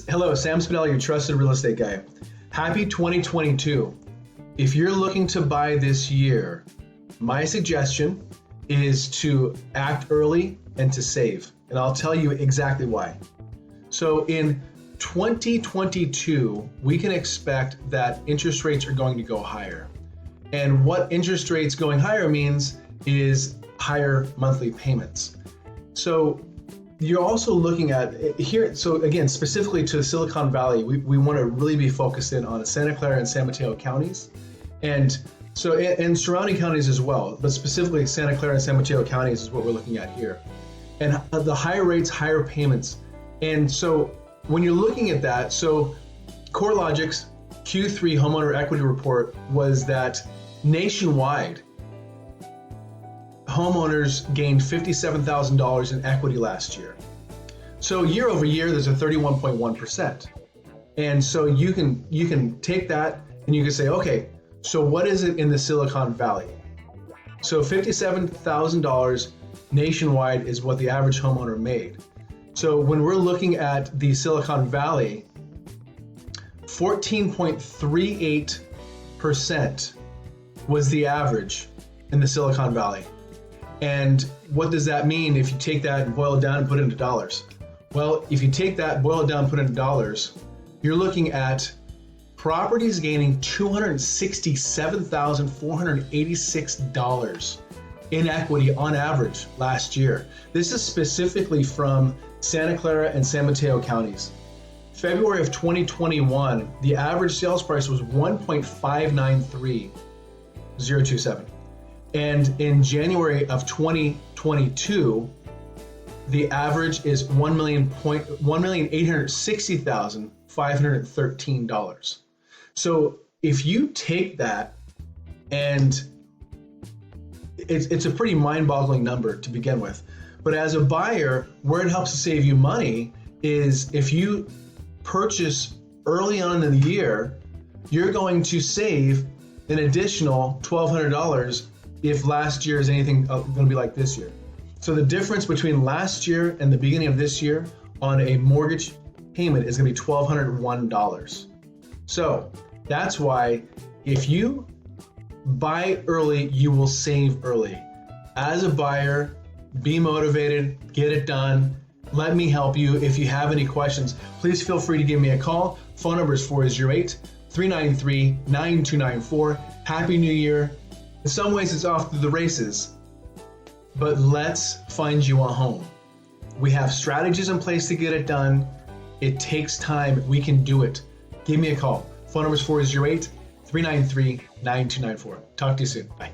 Hello, Sam Spinelli, your trusted real estate guy. Happy 2022. If you're looking to buy this year, my suggestion is to act early and to save. And I'll tell you exactly why. So in 2022, we can expect that interest rates are going to go higher. And what interest rates going higher means is higher monthly payments. So you're also looking at here, so again, specifically to Silicon Valley, we want to really be focused in on Santa Clara and San Mateo counties, and surrounding counties as well, but specifically Santa Clara and San Mateo counties is what we're looking at here. And the higher rates, higher payments. And so when you're looking at that, so CoreLogic's Q3 homeowner equity report was that nationwide, homeowners gained $57,000 in equity last year. So year over year, there's a 31.1%. And so you can take that and you can say, okay, so what is it in the Silicon Valley? So $57,000 nationwide is what the average homeowner made. So when we're looking at the Silicon Valley, 14.38% was the average in the Silicon Valley. And what does that mean if you take that and boil it down and put it into dollars? Well, if you take that, boil it down, put it into dollars, you're looking at properties gaining $267,486 in equity on average last year. This is specifically from Santa Clara and San Mateo counties. February of 2021, the average sales price was 1.593027. And in January of 2022, the average is $1,860,513. So if you take that, and it's a pretty mind-boggling number to begin with. But as a buyer, where it helps to save you money is if you purchase early on in the year, you're going to save an additional $1,200 if last year is anything going to be like this year. So the difference between last year and the beginning of this year on a mortgage payment is going to be $1,201. So that's why if you buy early, you will save early. As a buyer, be motivated, get it done. Let me help you. If you have any questions, please feel free to give me a call. Phone number is 408-393-9294. Happy New Year. In some ways, it's off to the races, but let's find you a home. We have strategies in place to get it done. It takes time. We can do it. Give me a call. Phone number is 408-393-9294. Talk to you soon. Bye.